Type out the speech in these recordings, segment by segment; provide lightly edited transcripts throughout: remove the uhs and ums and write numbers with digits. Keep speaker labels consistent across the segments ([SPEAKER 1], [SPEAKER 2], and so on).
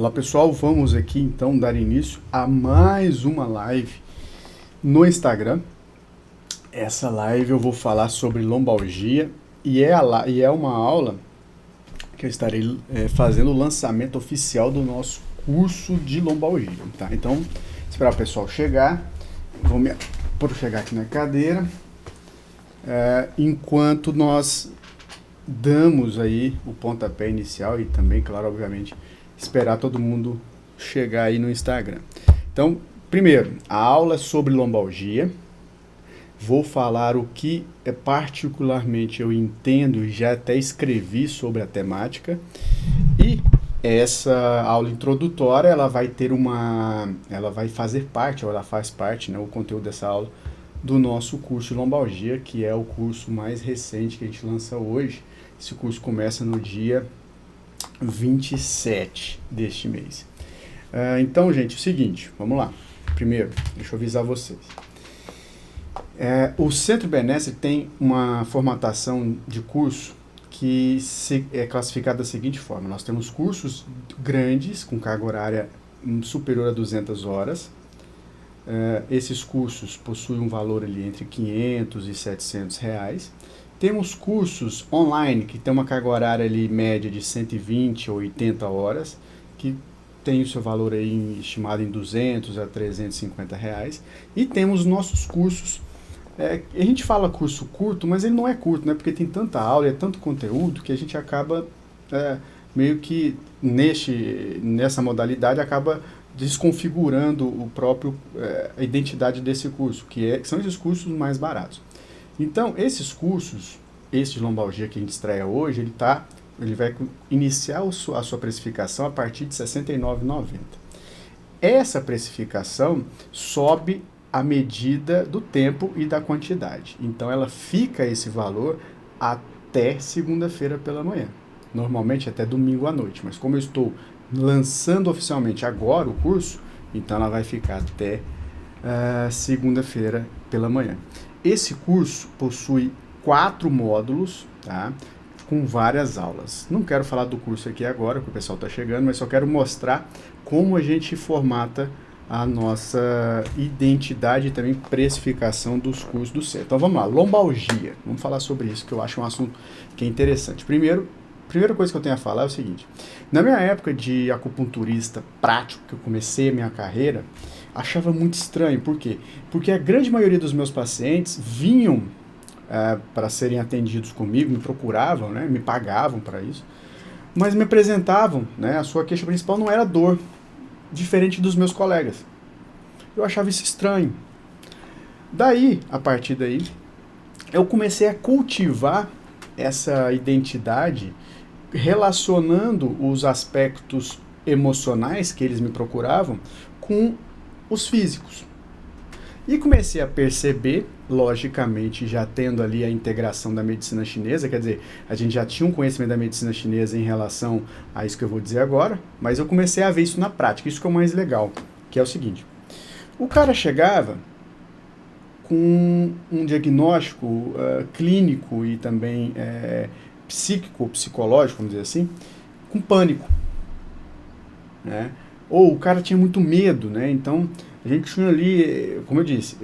[SPEAKER 1] Olá pessoal, vamos aqui então dar início a mais uma live no Instagram. Essa live eu vou falar sobre lombalgia e é uma aula que eu estarei fazendo o lançamento oficial do nosso curso de lombalgia, tá? Então, esperar o pessoal chegar, vou me chegar aqui na cadeira, enquanto nós damos aí o pontapé inicial e também, claro, obviamente, esperar todo mundo chegar aí no Instagram. Então, primeiro, a aula é sobre lombalgia. Vou falar o que particularmente eu entendo e já até escrevi sobre a temática. E essa aula introdutória, ela vai fazer parte, ou ela faz parte, né, o conteúdo dessa aula, do nosso curso de lombalgia, que é o curso mais recente que a gente lança hoje. Esse curso começa no dia 27 deste mês. Então, gente, é o seguinte, vamos lá. Primeiro, deixa eu avisar vocês. O Centro Benesse tem uma formatação de curso que é classificada da seguinte forma. Nós temos cursos grandes, com carga horária superior a 200 horas. Esses cursos possuem um valor ali entre 500 e 700 reais. Temos cursos online que tem uma carga horária ali média de 120 ou 80 horas, que tem o seu valor aí estimado em 200 a 350 reais. E temos nossos cursos, a gente fala curso curto, mas ele não é curto, né? Porque tem tanta aula, é tanto conteúdo que a gente acaba meio que nessa modalidade acaba desconfigurando a identidade desse curso, que são esses cursos mais baratos. Então, esses cursos, esse de lombalgia que a gente estreia hoje, ele vai iniciar a sua precificação a partir de R$ 69,90. Essa precificação sobe à medida do tempo e da quantidade. Então, ela fica esse valor até segunda-feira pela manhã. Normalmente até domingo à noite. Mas como eu estou lançando oficialmente agora o curso, então ela vai ficar até segunda-feira pela manhã. Esse curso possui 4 módulos, tá? Com várias aulas. Não quero falar do curso aqui agora, porque o pessoal está chegando, mas só quero mostrar como a gente formata a nossa identidade e também precificação dos cursos do centro. Então vamos lá, lombalgia. Vamos falar sobre isso, que eu acho um assunto que é interessante. Primeira coisa que eu tenho a falar é o seguinte. Na minha época de acupunturista prático, que eu comecei a minha carreira, achava muito estranho. Por quê? Porque a grande maioria dos meus pacientes vinham para serem atendidos comigo, me procuravam, né, me pagavam para isso, mas me apresentavam, né, a sua queixa principal não era dor, diferente dos meus colegas. Eu achava isso estranho. A partir daí, eu comecei a cultivar essa identidade relacionando os aspectos emocionais que eles me procuravam com os físicos. E comecei a perceber, logicamente, já tendo ali a integração da medicina chinesa, quer dizer, a gente já tinha um conhecimento da medicina chinesa em relação a isso que eu vou dizer agora, mas eu comecei a ver isso na prática, isso que é o mais legal, que é o seguinte, o cara chegava com um diagnóstico clínico e também psíquico, psicológico, vamos dizer assim, com pânico, né? Ou o cara tinha muito medo, né? Então, a gente tinha ali, como eu disse,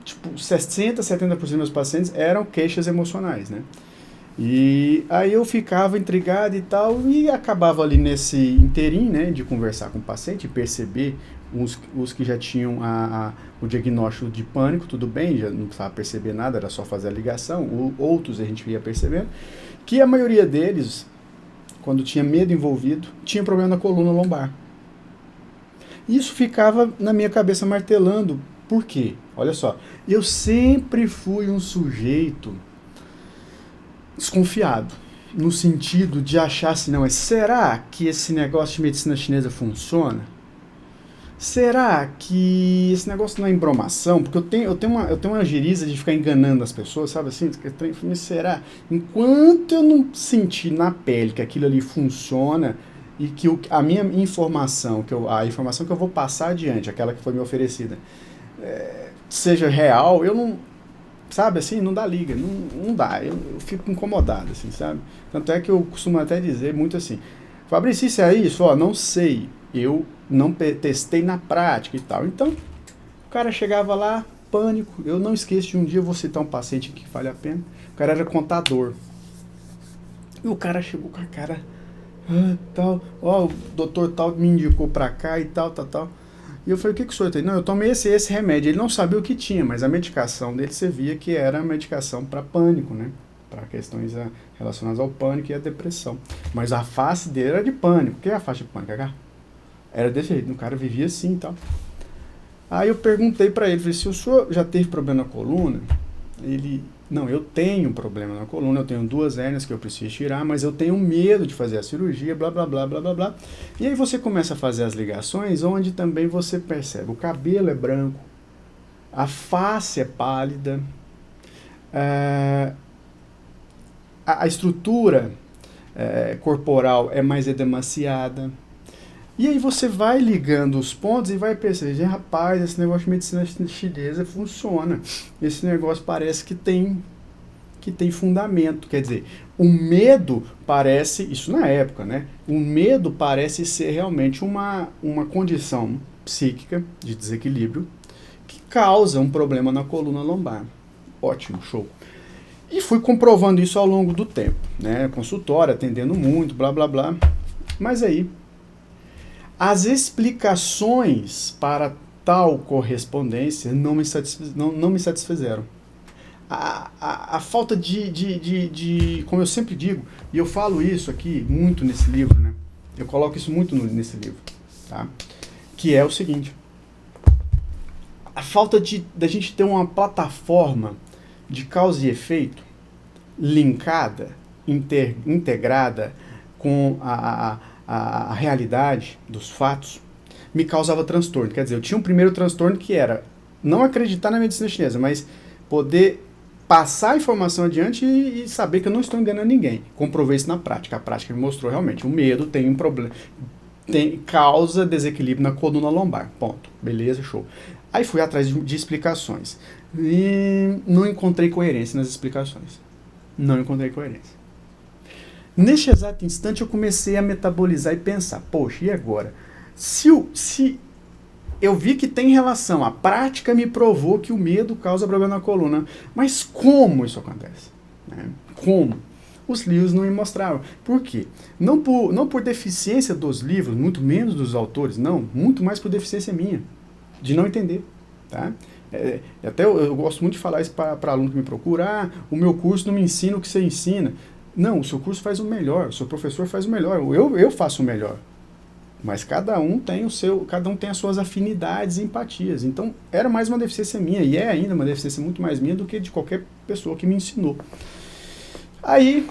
[SPEAKER 1] tipo, 60%, 70% dos meus pacientes eram queixas emocionais, né? E aí eu ficava intrigado e tal, e acabava ali nesse interim, né, de conversar com o paciente e perceber os que já tinham o diagnóstico de pânico, tudo bem, já não precisava perceber nada, era só fazer a ligação, outros a gente ia percebendo, que a maioria deles, quando tinha medo envolvido, tinha problema na coluna lombar. Isso ficava na minha cabeça martelando. Por quê? Olha só, eu sempre fui um sujeito desconfiado, no sentido de achar assim, não, mas será que esse negócio de medicina chinesa funciona? Será que esse negócio não é embromação? Porque eu tenho uma giriza de ficar enganando as pessoas, sabe assim? Mas será? Enquanto eu não sentir na pele que aquilo ali funciona e que a minha informação, a informação que eu vou passar adiante, aquela que foi me oferecida, seja real, eu não... Sabe, assim, não dá liga, não dá, eu fico incomodado, assim, sabe? Tanto é que eu costumo até dizer muito assim, Fabrício, isso é isso? Ó, não sei. Eu não testei na prática e tal. Então, o cara chegava lá, pânico. Eu não esqueço de um dia, eu vou citar um paciente que vale a pena. O cara era contador. E o cara chegou com a cara, tal, ó, o doutor tal me indicou pra cá e tal, tal, tal. E eu falei, o que que o senhor tem? Não, eu tomei esse remédio. Ele não sabia o que tinha, mas a medicação dele você via que era medicação para pânico, né? Para questões relacionadas ao pânico e à depressão. Mas a face dele era de pânico. O que é a face de pânico, cara? Era desse jeito, o cara vivia assim e tal. Aí eu perguntei para ele, falei, se o senhor já teve problema na coluna? Ele, não, eu tenho problema na coluna, eu tenho 2 hérnias que eu preciso tirar, mas eu tenho medo de fazer a cirurgia, blá, blá, blá, blá, blá, blá. E aí você começa a fazer as ligações, onde também você percebe, o cabelo é branco, a face é pálida, a estrutura corporal é mais edemaciada. E aí você vai ligando os pontos e vai perceber, rapaz, esse negócio de medicina chinesa funciona. Esse negócio parece que tem fundamento. Quer dizer, o medo parece, isso na época, né? O medo parece ser realmente uma condição psíquica de desequilíbrio que causa um problema na coluna lombar. Ótimo, show. E fui comprovando isso ao longo do tempo, né? Consultório, atendendo muito, blá, blá, blá. Mas aí, as explicações para tal correspondência não me satisfizeram. A falta de, como eu sempre digo, e eu falo isso aqui muito nesse livro, né? Eu coloco isso muito nesse livro, tá? Que é o seguinte, a falta da gente ter uma plataforma de causa e efeito linkada, integrada com a realidade dos fatos, me causava transtorno. Quer dizer, eu tinha um primeiro transtorno que era não acreditar na medicina chinesa, mas poder passar a informação adiante e saber que eu não estou enganando ninguém. Comprovei isso na prática. A prática me mostrou realmente. O medo tem um problema, causa desequilíbrio na coluna lombar. Ponto. Beleza, show. Aí fui atrás de explicações. E não encontrei coerência nas explicações. Não encontrei coerência. Neste exato instante eu comecei a metabolizar e pensar, poxa, e agora? Se eu vi que tem relação, a prática me provou que o medo causa problema na coluna, mas como isso acontece? Né? Como? Os livros não me mostravam. Por quê? Não por deficiência dos livros, muito menos dos autores, não, muito mais por deficiência minha, de não entender. Tá? Até eu gosto muito de falar isso para aluno que me procura, o meu curso não me ensina o que você ensina. Não, o seu curso faz o melhor, o seu professor faz o melhor, eu faço o melhor. Mas cada um tem as suas afinidades e empatias. Então, era mais uma deficiência minha, e é ainda uma deficiência muito mais minha do que de qualquer pessoa que me ensinou. Aí,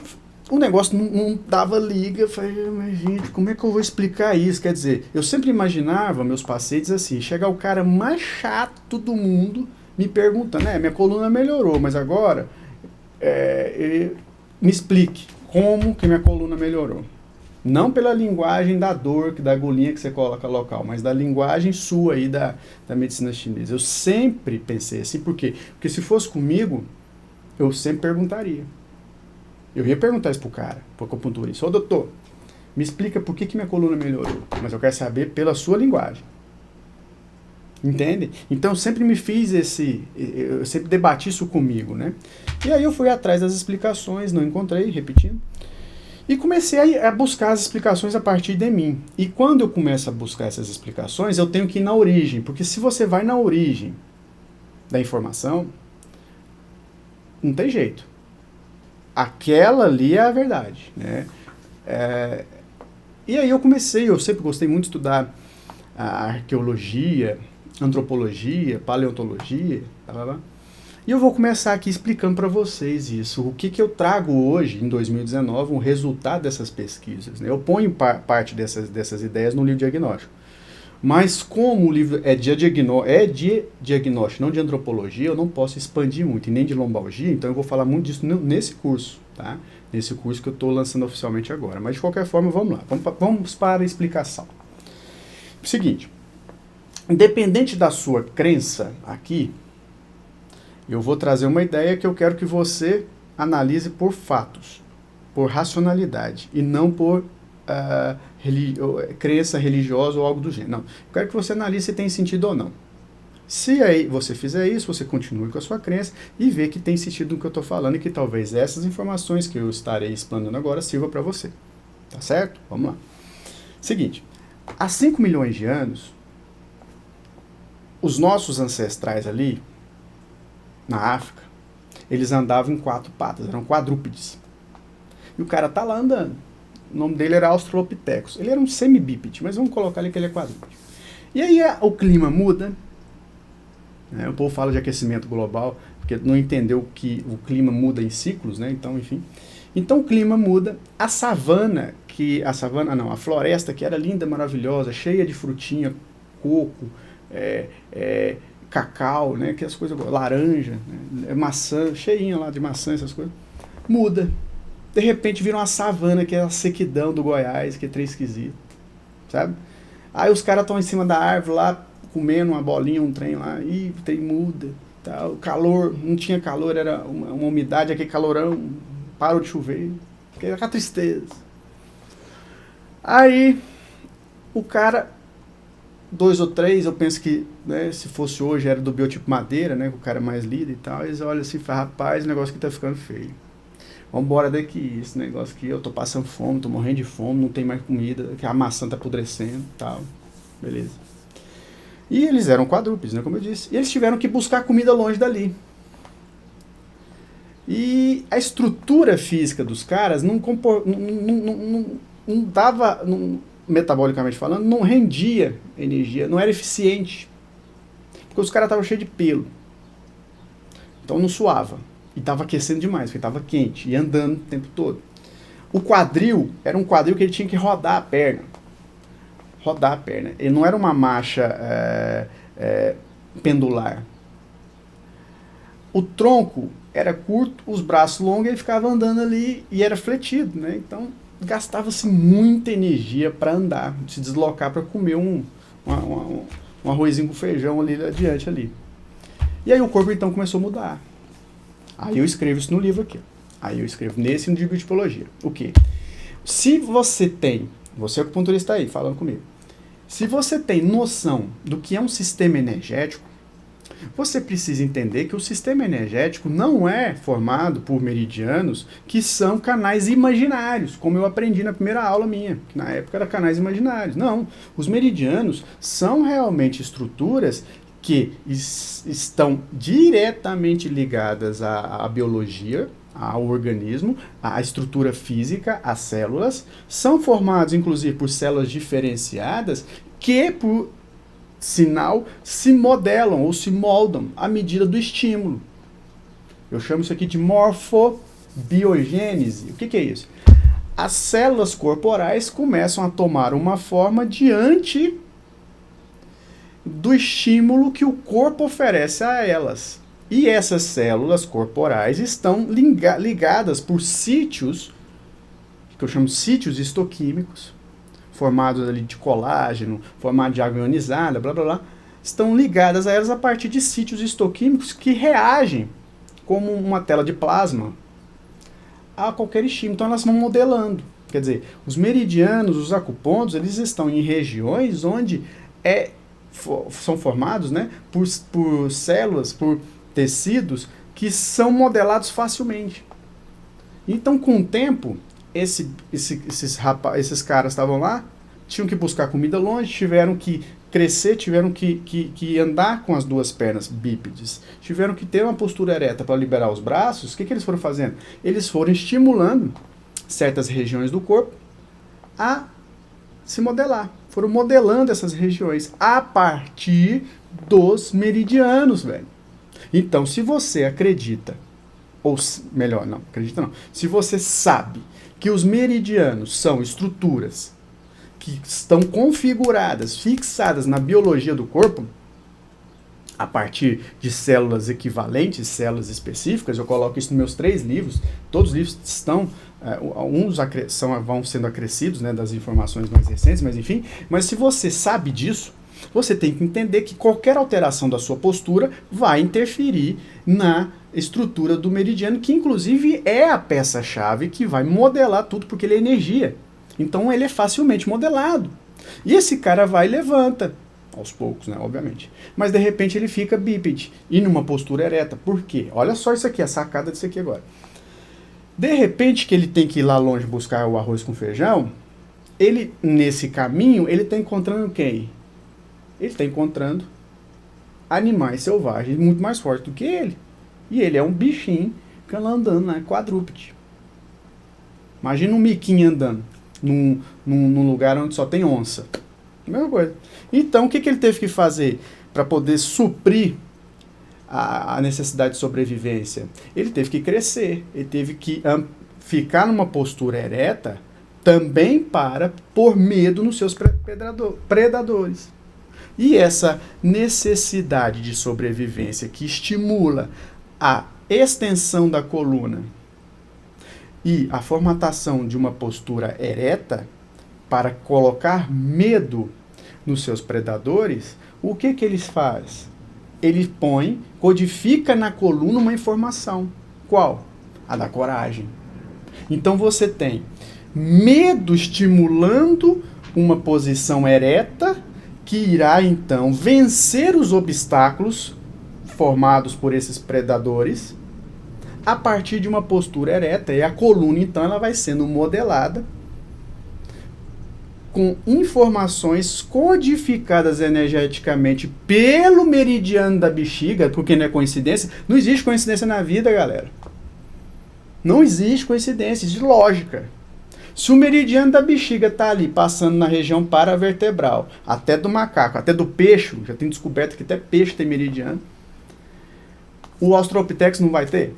[SPEAKER 1] o negócio não dava liga, eu falei, mas gente, como é que eu vou explicar isso? Quer dizer, eu sempre imaginava meus pacientes assim, chegar o cara mais chato do mundo, me perguntando, minha coluna melhorou, mas agora, me explique como que minha coluna melhorou. Não pela linguagem da dor, da agulhinha que você coloca local, mas da linguagem sua aí da medicina chinesa. Eu sempre pensei assim, por quê? Porque se fosse comigo, eu sempre perguntaria. Eu ia perguntar isso pro cara, pro acupunturista. Ô doutor, me explica por que minha coluna melhorou. Mas eu quero saber pela sua linguagem. Entende? Então eu sempre eu sempre debati isso comigo, né? E aí eu fui atrás das explicações, não encontrei, repetindo. E comecei a buscar as explicações a partir de mim. E quando eu começo a buscar essas explicações, eu tenho que ir na origem. Porque se você vai na origem da informação, não tem jeito. Aquela ali é a verdade, né? E aí eu sempre gostei muito de estudar a arqueologia, antropologia, paleontologia, e eu vou começar aqui explicando para vocês isso, o que eu trago hoje, em 2019, um resultado dessas pesquisas. Né? Eu ponho parte dessas ideias no livro diagnóstico. Mas como o livro é de diagnóstico, não de antropologia, eu não posso expandir muito, e nem de lombalgia, então eu vou falar muito disso nesse curso, tá? Nesse curso que eu estou lançando oficialmente agora. Mas de qualquer forma, vamos lá, vamos para a explicação. Seguinte, independente da sua crença aqui, eu vou trazer uma ideia que eu quero que você analise por fatos, por racionalidade, e não por crença religiosa ou algo do gênero. Não. Eu quero que você analise se tem sentido ou não. Se aí você fizer isso, você continue com a sua crença e vê que tem sentido no que eu estou falando e que talvez essas informações que eu estarei explanando agora sirvam para você. Tá certo? Vamos lá. Seguinte, há 5 milhões de anos, os nossos ancestrais ali, na África, eles andavam em 4 patas, eram quadrúpedes. E o cara tá lá andando. O nome dele era Australopithecus. Ele era um semibípede, mas vamos colocar ali que ele é quadrúpede. E aí o clima muda. O povo fala de aquecimento global, porque não entendeu que o clima muda em ciclos, né? Então, enfim. Então o clima muda. A floresta, que era linda, maravilhosa, cheia de frutinha, coco, cacau, né? Que as coisas, laranja, né? Maçã, cheinha lá de maçã, essas coisas. Muda. De repente vira uma savana, que é a sequidão do Goiás, que é trem esquisito, sabe? Aí os caras estão em cima da árvore lá, comendo uma bolinha, um trem lá, e o trem muda, tá? O calor, não tinha calor, era uma umidade, aquele calorão, parou de chover, era uma tristeza. Aí, o cara, 2 ou 3, eu penso que, né, se fosse hoje, era do biotipo madeira, né, que o cara é mais líder e tal, eles olham assim e falam, rapaz, o negócio aqui tá ficando feio. Vambora daqui, esse negócio aqui, eu tô passando fome, tô morrendo de fome, não tem mais comida, que a maçã tá apodrecendo e tal, beleza. E eles eram quadrúpedes, né, como eu disse. E eles tiveram que buscar comida longe dali. E a estrutura física dos caras não dava, metabolicamente falando, não rendia energia, não era eficiente. Porque os caras estavam cheios de pelo. Então não suava. E estava aquecendo demais, porque estava quente, e andando o tempo todo. O quadril era um quadril que ele tinha que rodar a perna. Ele não era uma marcha pendular. O tronco era curto, os braços longos, ele ficava andando ali e era fletido, né? Então gastava-se muita energia para andar, se deslocar para comer um arrozinho com feijão ali adiante ali. E aí o corpo então começou a mudar. Aí eu escrevo isso no livro aqui. Aí eu escrevo nesse no de biotipologia. O quê? Se você tem, você é o acupunturista aí, falando comigo. Se você tem noção do que é um sistema energético, você precisa entender que o sistema energético não é formado por meridianos que são canais imaginários, como eu aprendi na primeira aula minha, que na época era canais imaginários. Não, os meridianos são realmente estruturas que estão diretamente ligadas à biologia, ao organismo, à estrutura física, às células, são formados inclusive por células diferenciadas que, por sinal, se modelam ou se moldam à medida do estímulo. Eu chamo isso aqui de morfobiogênese. O que é isso? As células corporais começam a tomar uma forma diante do estímulo que o corpo oferece a elas. E essas células corporais estão ligadas por sítios, que eu chamo de sítios histoquímicos, formados ali de colágeno, formados de água ionizada, blá blá blá, estão ligadas a elas a partir de sítios histoquímicos que reagem como uma tela de plasma a qualquer estímulo. Então elas vão modelando. Quer dizer, os meridianos, os acupontos, eles estão em regiões onde são formados, né, por células, por tecidos que são modelados facilmente. Então, com o tempo, esses caras estavam lá, tinham que buscar comida longe, tiveram que crescer, tiveram que andar com as duas pernas bípedes, tiveram que ter uma postura ereta para liberar os braços. O que eles foram fazendo? Eles foram estimulando certas regiões do corpo a se modelar. Foram modelando essas regiões a partir dos meridianos, velho. Então, se você acredita, ou melhor, não, acredita não, se você sabe que os meridianos são estruturas que estão configuradas, fixadas na biologia do corpo, a partir de células equivalentes, células específicas, eu coloco isso nos meus 3 livros, todos os livros estão, alguns vão sendo acrescidos, né, das informações mais recentes, mas enfim, mas se você sabe disso, você tem que entender que qualquer alteração da sua postura vai interferir na estrutura do meridiano, que inclusive é a peça-chave que vai modelar tudo, porque ele é energia. Então ele é facilmente modelado. E esse cara vai e levanta, aos poucos, né, obviamente. Mas de repente ele fica bípede e numa postura ereta. Por quê? Olha só isso aqui, a sacada disso aqui agora. De repente que ele tem que ir lá longe buscar o arroz com feijão, ele, nesse caminho, ele está encontrando quem? Ele está encontrando animais selvagens muito mais fortes do que ele. E ele é um bichinho que anda andando, né, quadrúpede. Imagina um miquinho andando num lugar onde só tem onça. Mesma coisa. Então, o que ele teve que fazer para poder suprir a necessidade de sobrevivência? Ele teve que crescer, ele teve que ficar numa postura ereta também para pôr medo nos seus predadores. E essa necessidade de sobrevivência que estimula a extensão da coluna e a formatação de uma postura ereta para colocar medo nos seus predadores, o que eles fazem? Ele codifica na coluna uma informação. Qual? A da coragem. Então você tem medo estimulando uma posição ereta que irá então vencer os obstáculos formados por esses predadores a partir de uma postura ereta. E a coluna então ela vai sendo modelada com informações codificadas energeticamente pelo meridiano da bexiga, porque não é coincidência. Não existe coincidência na vida, galera. Não existe coincidência, existe lógica. Se o meridiano da bexiga está ali, passando na região paravertebral, até do macaco, até do peixe, já tem descoberto que até peixe tem meridiano, o Australopithecus não vai ter?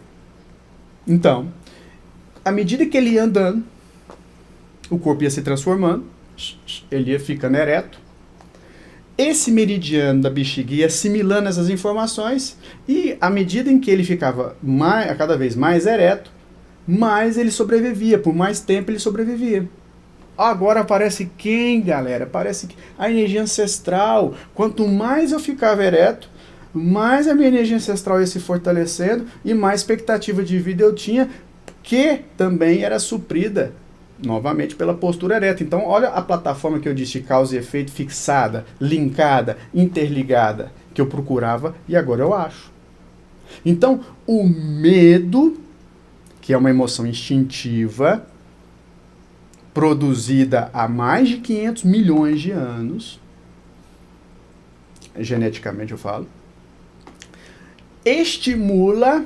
[SPEAKER 1] Então, à medida que ele ia andando, o corpo ia se transformando, ele ia ficando ereto. Esse meridiano da bexiga ia assimilando essas informações e à medida em que ele ficava cada vez mais ereto, mais ele sobrevivia, por mais tempo ele sobrevivia. Agora aparece quem, galera? Aparece a energia ancestral. Quanto mais eu ficava ereto, mais a minha energia ancestral ia se fortalecendo e mais expectativa de vida eu tinha, que também era suprida novamente pela postura ereta. Então, olha a plataforma que eu disse de causa e efeito fixada, linkada, interligada, que eu procurava e agora eu acho. Então, o medo, que é uma emoção instintiva, produzida há mais de 500 milhões de anos, geneticamente eu falo, estimula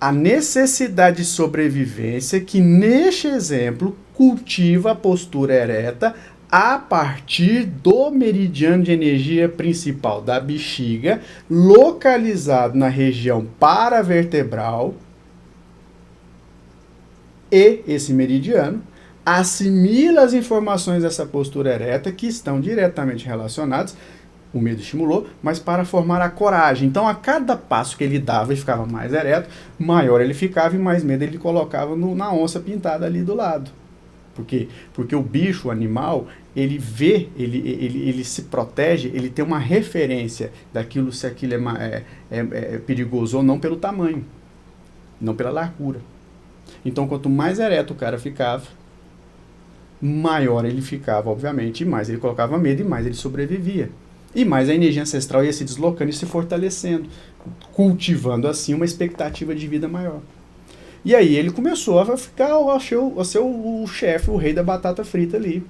[SPEAKER 1] a necessidade de sobrevivência que, neste exemplo, cultiva a postura ereta a partir do meridiano de energia principal da bexiga, localizado na região paravertebral, e esse meridiano assimila as informações dessa postura ereta que estão diretamente relacionadas, o medo estimulou, mas para formar a coragem. Então, a cada passo que ele dava e ficava mais ereto, maior ele ficava e mais medo ele colocava na onça pintada ali do lado. Por quê? Porque o bicho, o animal, ele vê, ele se protege, ele tem uma referência daquilo, se aquilo é perigoso ou não, pelo tamanho, não pela largura. Então, quanto mais ereto o cara ficava, maior ele ficava, obviamente, e mais ele colocava medo e mais ele sobrevivia. E mais a energia ancestral ia se deslocando e se fortalecendo, cultivando assim uma expectativa de vida maior. E aí ele começou a ficar a ser o chefe, o rei da batata frita ali.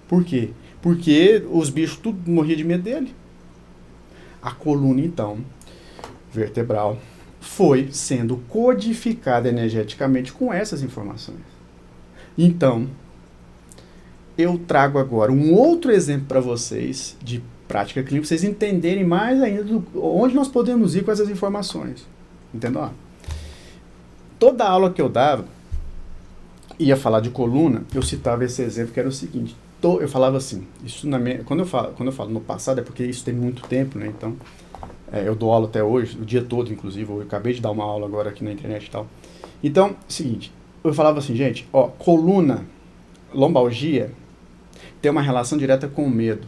[SPEAKER 1] Por quê? Porque os bichos tudo morriam de medo dele. A coluna, então, vertebral, foi sendo codificada energeticamente com essas informações. Então, eu trago agora um outro exemplo para vocês de prática clínica, para vocês entenderem mais ainda onde nós podemos ir com essas informações. Entendeu? Toda aula que eu dava, ia falar de coluna, eu citava esse exemplo que era o seguinte. Eu falava assim, isso quando eu falo no passado é porque isso tem muito tempo, né? Então, eu dou aula até hoje, o dia todo, inclusive. Eu acabei de dar uma aula agora aqui na internet e tal. Então, seguinte, eu falava assim, gente, coluna, lombalgia, tem uma relação direta com o medo.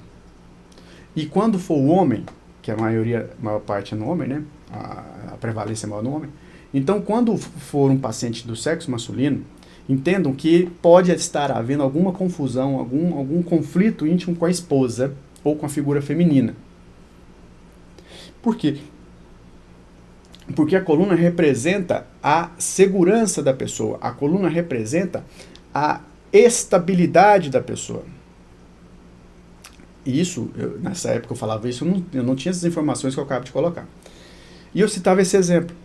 [SPEAKER 1] E quando for o homem, que a maior parte é no homem, né? A prevalência é maior no homem. Então, quando for um paciente do sexo masculino, Entendam que pode estar havendo alguma confusão, algum conflito íntimo com a esposa ou com a figura feminina. Por quê? Porque a coluna representa a segurança da pessoa, a coluna representa a estabilidade da pessoa. E isso, nessa época eu falava isso, eu não tinha essas informações que eu acabo de colocar. E eu citava esse exemplo.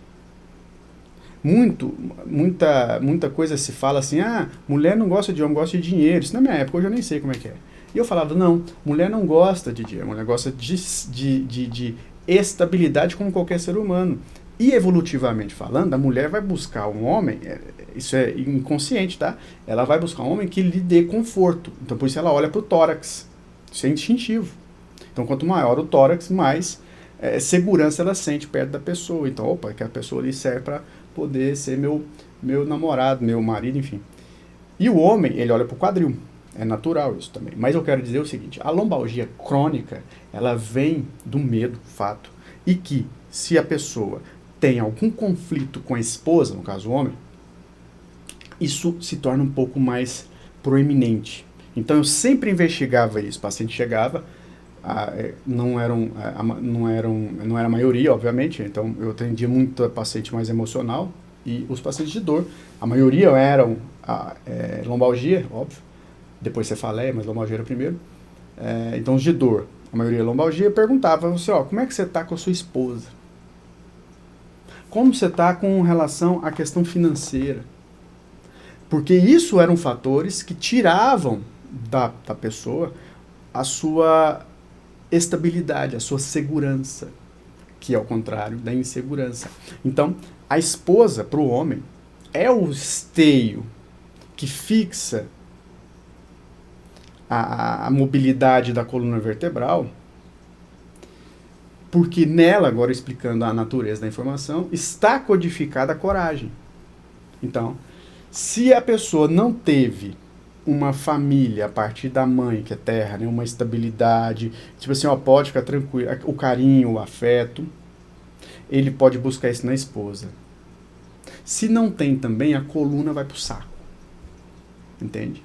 [SPEAKER 1] Muita coisa se fala assim, mulher não gosta de homem, gosta de dinheiro. Isso na minha época, hoje eu nem sei como é que é. E eu falava, não, mulher não gosta de dinheiro, mulher gosta de estabilidade como qualquer ser humano. E evolutivamente falando, a mulher vai buscar um homem, isso é inconsciente, tá? Ela vai buscar um homem que lhe dê conforto. Então por isso ela olha para o tórax. Isso é instintivo. Então quanto maior o tórax, mais segurança ela sente perto da pessoa. Então, que a pessoa ali serve para poder ser meu namorado, meu marido, enfim. E o homem, ele olha para o quadril. É natural isso também. Mas eu quero dizer o seguinte, a lombalgia crônica, ela vem do medo, fato. E que, se a pessoa tem algum conflito com a esposa, no caso o homem, isso se torna um pouco mais proeminente. Então eu sempre investigava isso. O paciente chegava, não era a maioria, obviamente, então eu atendia muito a paciente mais emocional e os pacientes de dor. A maioria eram lombalgia, óbvio, depois cefaleia, mas lombalgia era primeiro. Então os de dor, a maioria lombalgia, perguntava você, como é que você está com a sua esposa? Como você está com relação à questão financeira? Porque isso eram fatores que tiravam da pessoa a sua estabilidade, a sua segurança, que é ao contrário da insegurança. Então, a esposa, para o homem, é o esteio que fixa a mobilidade da coluna vertebral, porque nela, agora explicando a natureza da informação, está codificada a coragem. Então, se a pessoa não teve uma família a partir da mãe, que é terra, né, uma estabilidade, tipo assim, pode ficar tranquilo, o carinho, o afeto, ele pode buscar isso na esposa. Se não tem também, a coluna vai pro saco. Entende?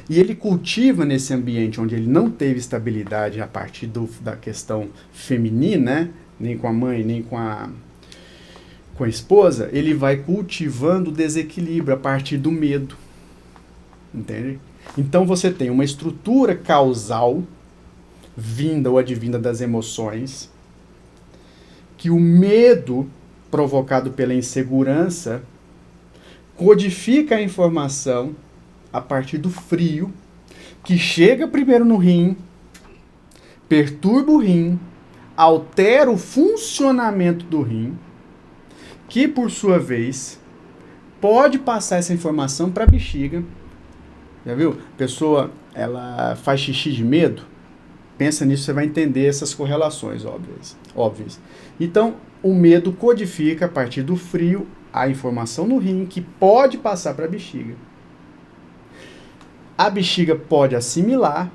[SPEAKER 1] E ele cultiva nesse ambiente onde ele não teve estabilidade a partir da questão feminina, né, nem com a mãe, nem com a esposa, ele vai cultivando o desequilíbrio a partir do medo. Entende? Então você tem uma estrutura causal, vinda ou advinda das emoções, que o medo provocado pela insegurança codifica a informação a partir do frio, que chega primeiro no rim, perturba o rim, altera o funcionamento do rim, que por sua vez pode passar essa informação para a bexiga. Já viu? A pessoa, ela faz xixi de medo? Pensa nisso, você vai entender essas correlações óbvias. Então, o medo codifica a partir do frio a informação no rim que pode passar para a bexiga. A bexiga pode assimilar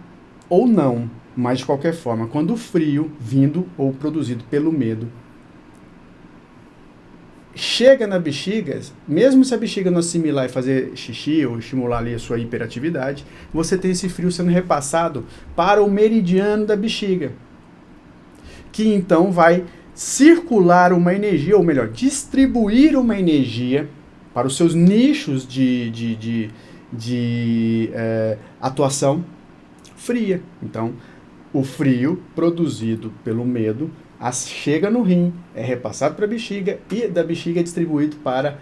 [SPEAKER 1] ou não, mas de qualquer forma, quando o frio, vindo ou produzido pelo medo, chega na bexiga, mesmo se a bexiga não assimilar e fazer xixi ou estimular ali a sua hiperatividade, você tem esse frio sendo repassado para o meridiano da bexiga, que então vai circular uma energia, ou melhor, distribuir uma energia para os seus nichos de atuação fria. Então, o frio produzido pelo medo chega no rim, é repassado para a bexiga e da bexiga é distribuído para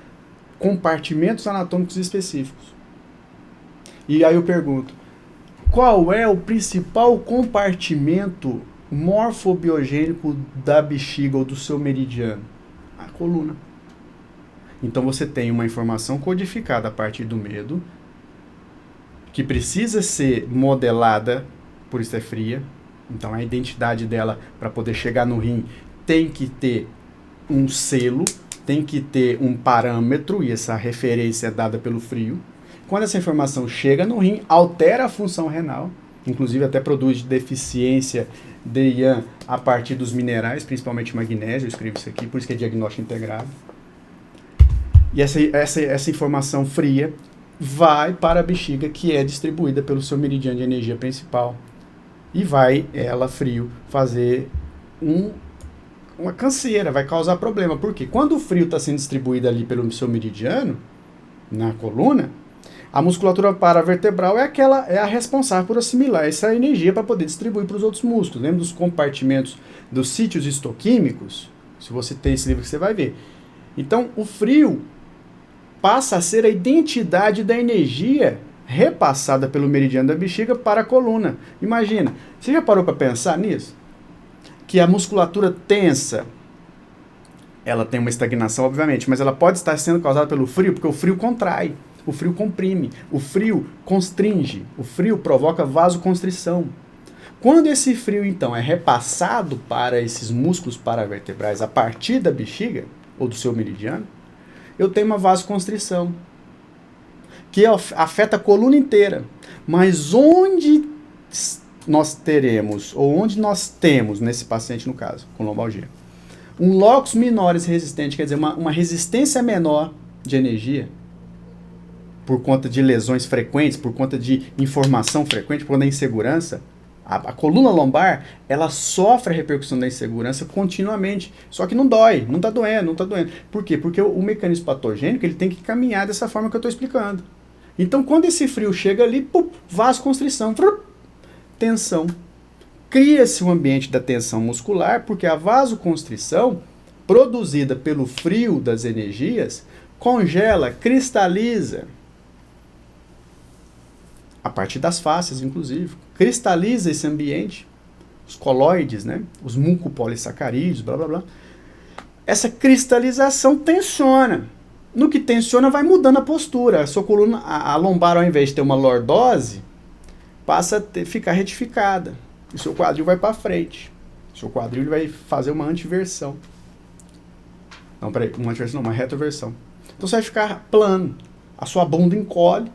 [SPEAKER 1] compartimentos anatômicos específicos. E aí eu pergunto, qual é o principal compartimento morfobiogênico da bexiga ou do seu meridiano? A coluna. Então você tem uma informação codificada a partir do medo, que precisa ser modelada, por isso é fria. Então a identidade dela, para poder chegar no rim, tem que ter um selo, tem que ter um parâmetro, e essa referência é dada pelo frio. Quando essa informação chega no rim, altera a função renal, inclusive até produz deficiência de IAN a partir dos minerais, principalmente magnésio, eu escrevo isso aqui, por isso que é diagnóstico integrado. E essa informação fria vai para a bexiga, que é distribuída pelo seu meridiano de energia principal. E vai, ela, frio, fazer uma canseira, vai causar problema. Por quê? Quando o frio está sendo distribuído ali pelo seu meridiano, na coluna, a musculatura paravertebral é a responsável por assimilar essa energia para poder distribuir para os outros músculos. Lembra dos compartimentos dos sítios histoquímicos? Se você tem esse livro que você vai ver. Então, o frio passa a ser a identidade da energia repassada pelo meridiano da bexiga para a coluna. Imagina, você já parou para pensar nisso? Que a musculatura tensa, ela tem uma estagnação, obviamente, mas ela pode estar sendo causada pelo frio, porque o frio contrai, o frio comprime, o frio constringe, o frio provoca vasoconstrição. Quando esse frio, então, é repassado para esses músculos paravertebrais a partir da bexiga, ou do seu meridiano, eu tenho uma vasoconstrição, que afeta a coluna inteira. Mas onde nós teremos, ou onde nós temos, nesse paciente, no caso, com lombalgia, um locus minoris resistente, quer dizer, uma resistência menor de energia, por conta de lesões frequentes, por conta de informação frequente, por conta da insegurança, a coluna lombar, ela sofre a repercussão da insegurança continuamente. Só que não dói, não está doendo, não está doendo. Por quê? Porque o mecanismo patogênico ele tem que caminhar dessa forma que eu estou explicando. Então, quando esse frio chega ali, vasoconstrição, tensão. Cria-se um ambiente da tensão muscular, porque a vasoconstrição, produzida pelo frio das energias, congela, cristaliza, a partir das fáscias, inclusive, cristaliza esse ambiente, os coloides, né? Os mucopolissacarídeos, blá, blá, blá. Essa cristalização tensiona. No que tensiona, vai mudando a postura. A sua coluna, a lombar, ao invés de ter uma lordose, passa a ficar retificada. O seu quadril vai para frente. O seu quadril vai fazer uma antiversão. Não, peraí, uma antiversão não, uma retroversão. Então você vai ficar plano. A sua bunda encolhe.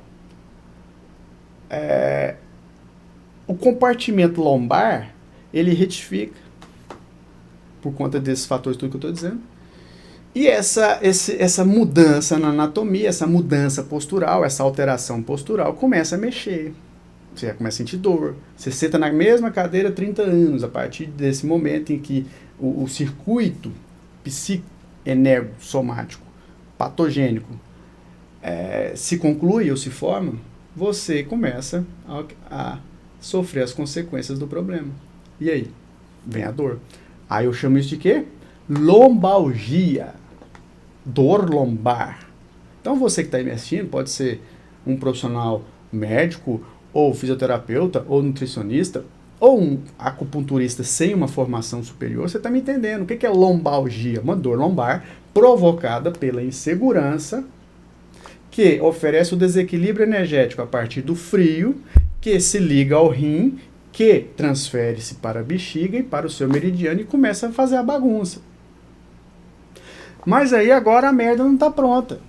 [SPEAKER 1] O compartimento lombar, ele retifica por conta desses fatores tudo que eu estou dizendo. E essa mudança na anatomia, essa mudança postural, essa alteração postural começa a mexer. Você começa a sentir dor. Você senta na mesma cadeira há 30 anos, a partir desse momento em que o circuito psico-energossomático patogênico se conclui ou se forma, você começa a sofrer as consequências do problema. E aí? Vem a dor. Aí eu chamo isso de quê? Lombalgia. Dor lombar. Então você que está aí me assistindo, pode ser um profissional médico, ou fisioterapeuta, ou nutricionista, ou um acupunturista sem uma formação superior, você está me entendendo. O que é lombalgia? Uma dor lombar provocada pela insegurança, que oferece o desequilíbrio energético a partir do frio, que se liga ao rim, que transfere-se para a bexiga e para o seu meridiano e começa a fazer a bagunça. Mas aí agora a merda não está pronta.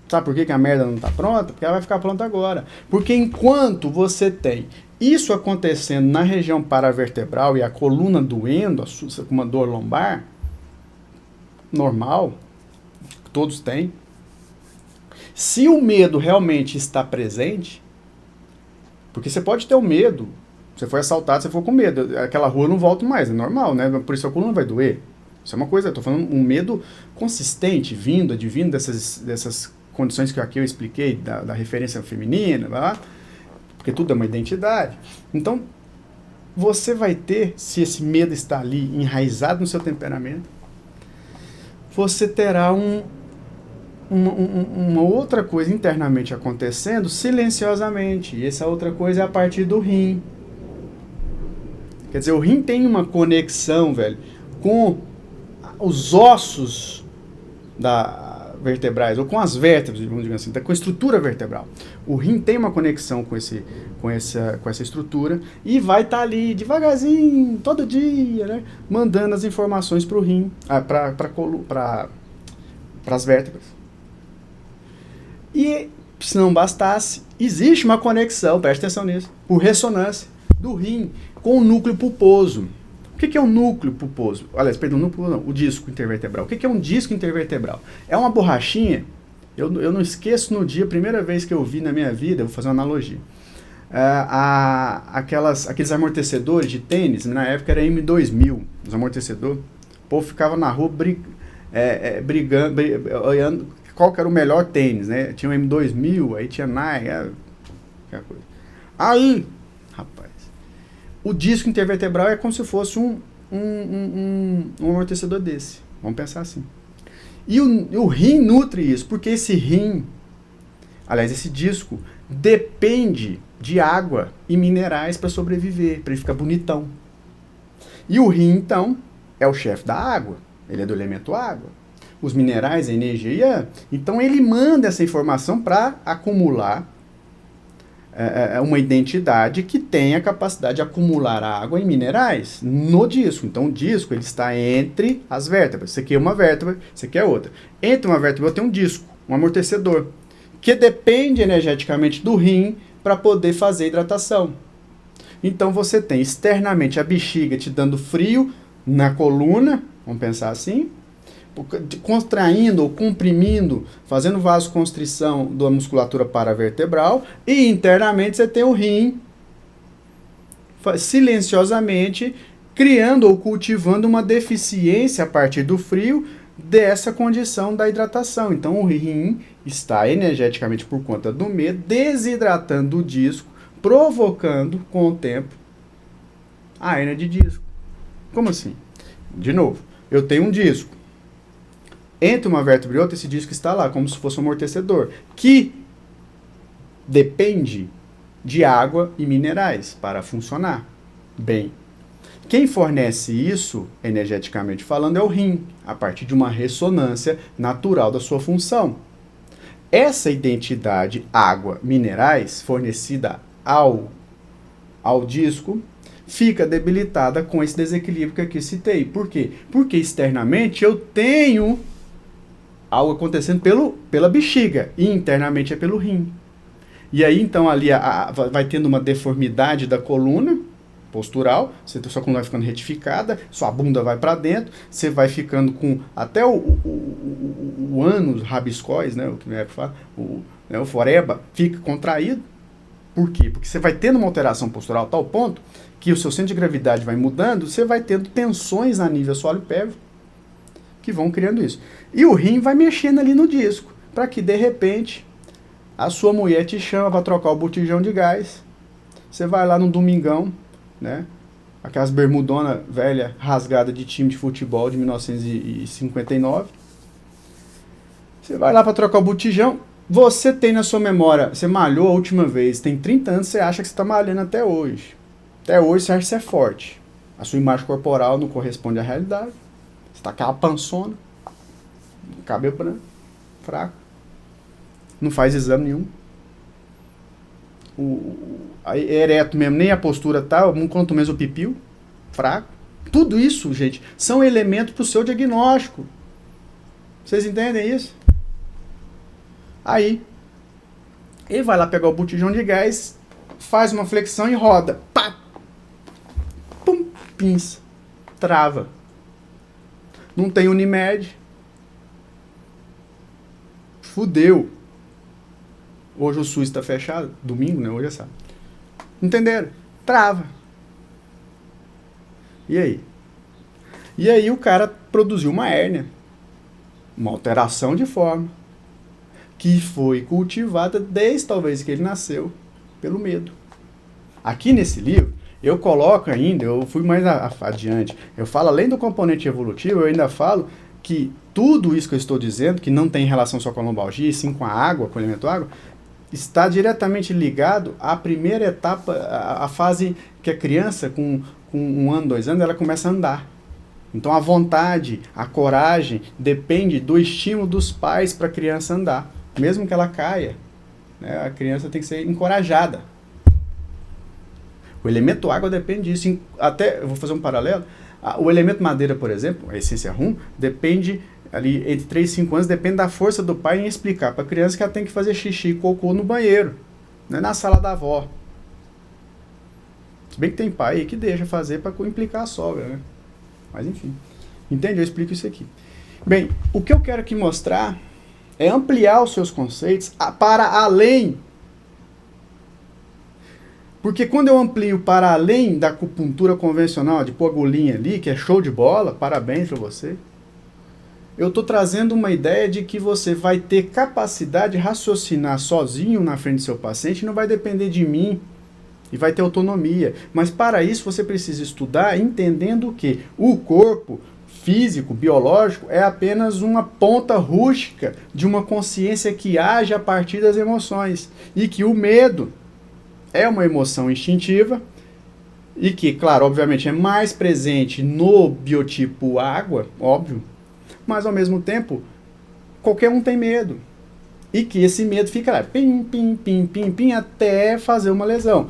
[SPEAKER 1] Sabe por que a merda não está pronta? Porque ela vai ficar pronta agora. Porque enquanto você tem isso acontecendo na região paravertebral e a coluna doendo, com uma dor lombar, normal, todos têm, se o medo realmente está presente, porque você pode ter o medo, você foi assaltado, você foi com medo, aquela rua eu não volto mais, é normal, né? Por isso a coluna vai doer. Isso é uma coisa, eu estou falando um medo consistente, advindo dessas condições que aqui eu expliquei, da referência feminina, porque tudo é uma identidade. Então, você vai ter, se esse medo está ali enraizado no seu temperamento, você terá uma outra coisa internamente acontecendo silenciosamente. E essa outra coisa é a partir do rim. Quer dizer, o rim tem uma conexão, velho, com os ossos vertebrais, ou com as vértebras, vamos dizer assim, com a estrutura vertebral. O rim tem uma conexão com essa estrutura e vai estar ali devagarzinho, todo dia, né, mandando as informações para o rim, para as vértebras. E, se não bastasse, existe uma conexão, preste atenção nisso, por ressonância, do rim com o núcleo pulposo. que é um núcleo pulposo? Aliás, perdão, núcleo não, o disco intervertebral. O que é um disco intervertebral? É uma borrachinha, eu não esqueço no dia, a primeira vez que eu vi na minha vida, vou fazer uma analogia. Aqueles amortecedores de tênis, na época era M2000, os amortecedores, o povo ficava na rua brigando, olhando qual que era o melhor tênis, né? Tinha o M2000, aí tinha Nike, aquela coisa. Aí, rapaz, o disco intervertebral é como se fosse um amortecedor desse, vamos pensar assim. E o rim nutre isso, porque esse disco depende de água e minerais para sobreviver, para ele ficar bonitão. E o rim, então, é o chefe da água, ele é do elemento água. Os minerais, a energia, então ele manda essa informação para acumular uma identidade que tem a capacidade de acumular água e minerais no disco. Então o disco ele está entre as vértebras. Você quer uma vértebra, você quer outra. Entre uma vértebra e outra tem um disco, um amortecedor, que depende energeticamente do rim para poder fazer hidratação. Então você tem externamente a bexiga te dando frio na coluna, vamos pensar assim, contraindo ou comprimindo, fazendo vasoconstrição da musculatura paravertebral, e internamente você tem o rim silenciosamente criando ou cultivando uma deficiência a partir do frio dessa condição da hidratação. Então o rim está energeticamente por conta do medo desidratando o disco, provocando com o tempo a hérnia de disco. Como assim? De novo, eu tenho um disco. Entre uma vértebra e outra, esse disco está lá, como se fosse um amortecedor, que depende de água e minerais para funcionar bem. Quem fornece isso, energeticamente falando, é o rim, a partir de uma ressonância natural da sua função. Essa identidade água-minerais fornecida ao disco fica debilitada com esse desequilíbrio que aqui citei. Por quê? Porque externamente eu tenho algo acontecendo pela bexiga e internamente é pelo rim. E aí então ali vai tendo uma deformidade da coluna postural, sua coluna vai ficando retificada, sua bunda vai para dentro, você vai ficando com até o ânus rabiscóis, né, o que é fala, o foreba fica contraído. Por quê? Porque você vai tendo uma alteração postural a tal ponto que o seu centro de gravidade vai mudando, você vai tendo tensões a nível sóleo pélvico que vão criando isso. E o rim vai mexendo ali no disco, para que de repente a sua mulher te chama para trocar o botijão de gás. Você vai lá no domingão, né? Aquelas bermudonas velha rasgada de time de futebol de 1959. Você vai lá para trocar o botijão. Você tem na sua memória, você malhou a última vez, tem 30 anos, você acha que você está malhando até hoje. Até hoje você acha que você é forte. A sua imagem corporal não corresponde à realidade. Você tá com aquela pançona, cabelo branco, fraco, não faz exame nenhum. Ereto mesmo, nem a postura tá, quanto menos o pipiu, fraco. Tudo isso, gente, são elementos para o seu diagnóstico. Vocês entendem isso? Aí, ele vai lá pegar o botijão de gás, faz uma flexão e roda. Pá! Pum! Pinça. Trava. Não tem Unimed. Fudeu. Hoje o SUS está fechado. Domingo, né? Hoje é sábado. Entenderam? Trava. E aí? E aí o cara produziu uma hérnia. Uma alteração de forma. Que foi cultivada desde talvez que ele nasceu. Pelo medo. Aqui nesse livro, eu coloco ainda, eu fui mais adiante, eu falo além do componente evolutivo, eu ainda falo que tudo isso que eu estou dizendo, que não tem relação só com a lombalgia, e sim com a água, com o elemento água, está diretamente ligado à primeira etapa, a fase que a criança, com 1 ano, 2 anos, ela começa a andar. Então a vontade, a coragem, depende do estímulo dos pais para a criança andar. Mesmo que ela caia, né, a criança tem que ser encorajada. O elemento água depende disso. Até, eu vou fazer um paralelo. O elemento madeira, por exemplo, a essência rum, depende, ali entre 3 e 5 anos, depende da força do pai em explicar para a criança que ela tem que fazer xixi e cocô no banheiro, não é na sala da avó. Se bem que tem pai aí que deixa fazer para implicar a sogra, né? Mas enfim, entende? Eu explico isso aqui. Bem, o que eu quero aqui mostrar é ampliar os seus conceitos para além. Porque quando eu amplio para além da acupuntura convencional, de pôr agulhinha ali, que é show de bola, parabéns para você, eu estou trazendo uma ideia de que você vai ter capacidade de raciocinar sozinho na frente do seu paciente, não vai depender de mim e vai ter autonomia. Mas para isso você precisa estudar entendendo que o corpo físico, biológico, é apenas uma ponta rústica de uma consciência que age a partir das emoções. E que o medo é uma emoção instintiva e que, claro, obviamente é mais presente no biotipo água, óbvio, mas ao mesmo tempo, qualquer um tem medo. E que esse medo fica lá, pim, pim, pim, pim, pim, até fazer uma lesão.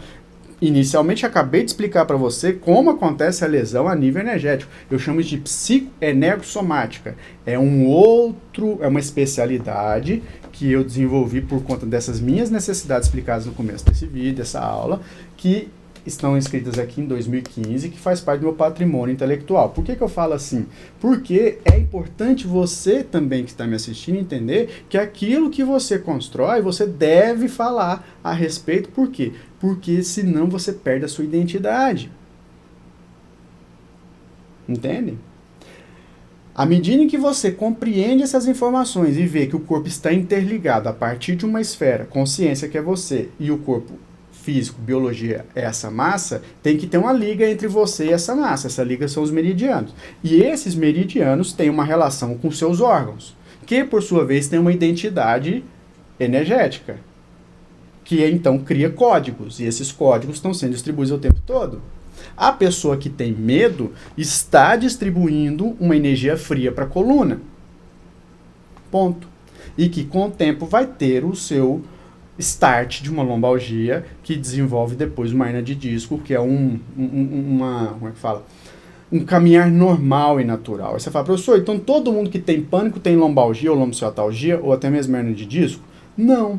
[SPEAKER 1] Inicialmente, acabei de explicar para você como acontece a lesão a nível energético. Eu chamo de psicoenergossomática. É uma especialidade que eu desenvolvi por conta dessas minhas necessidades explicadas no começo desse vídeo, dessa aula, que estão inscritas aqui em 2015, que faz parte do meu patrimônio intelectual. Por que eu falo assim? Porque é importante você também que está me assistindo entender que aquilo que você constrói, você deve falar a respeito. Por quê? Porque senão você perde a sua identidade. Entende? À medida em que você compreende essas informações e vê que o corpo está interligado a partir de uma esfera, consciência que é você, e o corpo físico, biologia, é essa massa, tem que ter uma liga entre você e essa massa. Essa liga são os meridianos. E esses meridianos têm uma relação com seus órgãos, que por sua vez tem uma identidade energética, que então cria códigos, e esses códigos estão sendo distribuídos o tempo todo. A pessoa que tem medo está distribuindo uma energia fria para a coluna. Ponto. E que com o tempo vai ter o seu start de uma lombalgia que desenvolve depois uma hernia de disco, que é como é que fala? Um caminhar normal e natural. Aí você fala, professor, então todo mundo que tem pânico tem lombalgia ou lombociatalgia ou até mesmo hernia de disco? Não.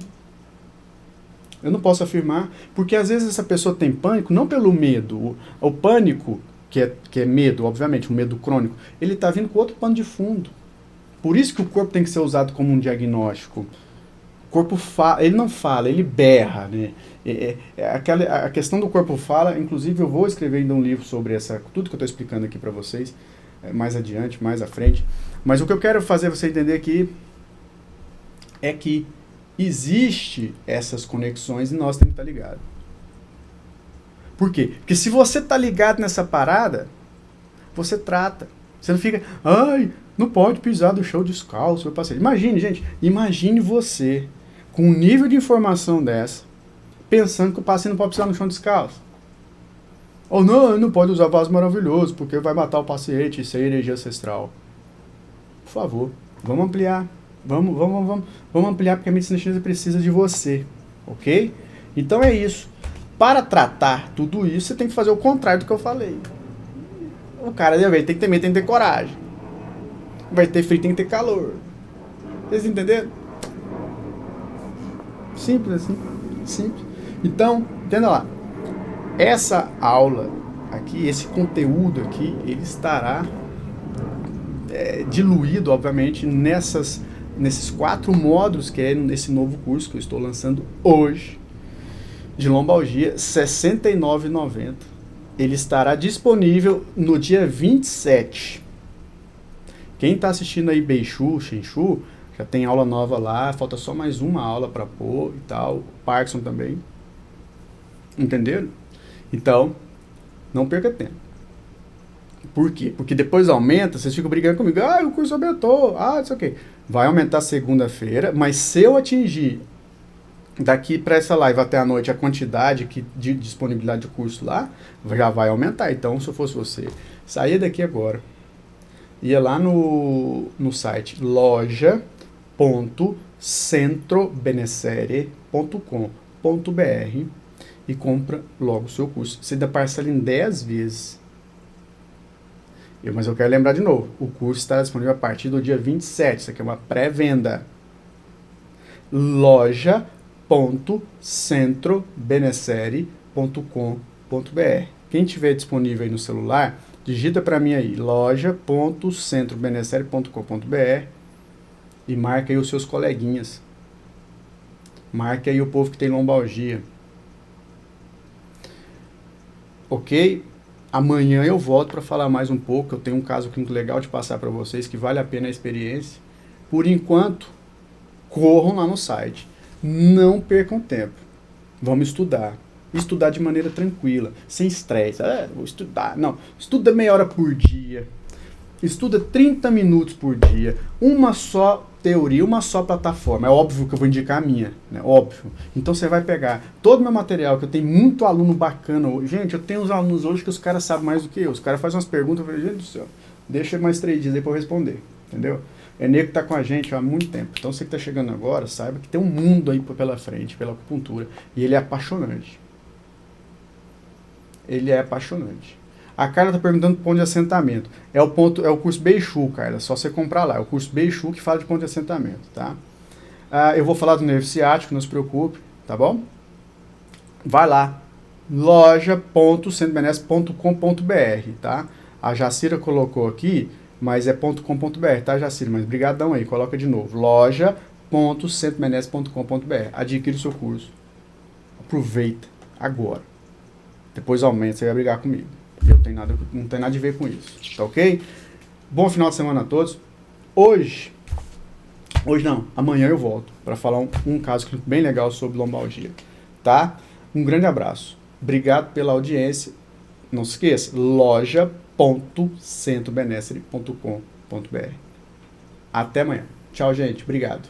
[SPEAKER 1] Eu não posso afirmar, porque às vezes essa pessoa tem pânico não pelo medo. O pânico, que é medo, obviamente, um medo crônico, ele está vindo com outro pano de fundo. Por isso que o corpo tem que ser usado como um diagnóstico. O corpo fala, ele não fala, ele berra, né? A questão do corpo fala, inclusive eu vou escrever ainda um livro sobre tudo que eu estou explicando aqui para vocês, mais adiante, mais à frente. Mas o que eu quero fazer você entender aqui é que existe essas conexões e nós temos que estar ligados. Por quê? Porque se você está ligado nessa parada, você trata. Você não fica, ai, não pode pisar do chão descalço, meu paciente. Imagine, gente, imagine você com um nível de informação dessa, pensando que o paciente não pode pisar no chão descalço. Ou não pode usar vaso maravilhoso, porque vai matar o paciente, isso é energia ancestral. Por favor, vamos ampliar. Vamos ampliar, porque a medicina chinesa precisa de você, ok? Então é isso. Para tratar tudo isso, você tem que fazer o contrário do que eu falei. O cara tem que ter medo, tem que ter coragem. Vai ter frio, tem que ter calor. Vocês entenderam? Simples assim. Simples. Então, entenda lá. Essa aula aqui, esse conteúdo aqui, ele estará diluído, obviamente, nesses 4 módulos que é nesse novo curso que eu estou lançando hoje, de lombalgia, R$ 69,90. Ele estará disponível no dia 27. Quem está assistindo aí Beixu, Xinchu, já tem aula nova lá, falta só mais uma aula para pôr e tal, Parkinson também. Entenderam? Então, não perca tempo. Por quê? Porque depois aumenta, vocês ficam brigando comigo, o curso aumentou, não sei o quê. Vai aumentar segunda-feira, mas se eu atingir daqui para essa live até a noite a quantidade de disponibilidade de curso lá, já vai aumentar. Então, se eu fosse você, saia daqui agora, ia lá no site loja.centrobenessere.com.br e compra logo o seu curso. Você dá parcela em 10 vezes. Mas eu quero lembrar de novo, o curso está disponível a partir do dia 27, isso aqui é uma pré-venda. loja.centrobenessere.com.br. Quem tiver disponível aí no celular, Digita para mim aí, loja.centrobenesere.com.br e marca aí os seus coleguinhas. Marque aí o povo que tem lombalgia. Ok? Amanhã eu volto para falar mais um pouco. Eu tenho um caso clínico legal de passar para vocês que vale a pena a experiência. Por enquanto, corram lá no site. Não percam tempo. Vamos estudar. Estudar de maneira tranquila, sem estresse. Vou estudar. Não, estuda meia hora por dia. Estuda 30 minutos por dia. Uma só teoria, uma só plataforma. É óbvio que eu vou indicar a minha, né? Óbvio. Então você vai pegar todo o meu material, que eu tenho muito aluno bacana hoje. Gente, eu tenho uns alunos hoje que os caras sabem mais do que eu. Os caras fazem umas perguntas, eu falei, gente do céu, deixa mais 3 dias aí pra eu responder. Entendeu? É nego que tá com a gente há muito tempo. Então você que tá chegando agora, saiba que tem um mundo aí pela frente, pela acupuntura. E ele é apaixonante. Ele é apaixonante. A Carla tá perguntando do ponto de assentamento. É o curso Beixu, Carla. Só você comprar lá. É o curso Beixu que fala de ponto de assentamento, tá? Eu vou falar do nervo ciático, não se preocupe, tá bom? Vai lá. loja.centrobenesere.com.br, tá? A Jacira colocou aqui, mas é .com.br, tá, Jacira? Mas brigadão aí, coloca de novo. loja.centrobenesere.com.br. Adquire o seu curso. Aproveita agora. Depois aumenta, você vai brigar comigo. Eu não tenho nada a ver com isso, tá ok? Bom final de semana a todos. Hoje não, amanhã eu volto para falar um caso bem legal sobre lombalgia, tá? Um grande abraço. Obrigado pela audiência. Não se esqueça, loja.centrobenesere.com.br. Até amanhã. Tchau, gente. Obrigado.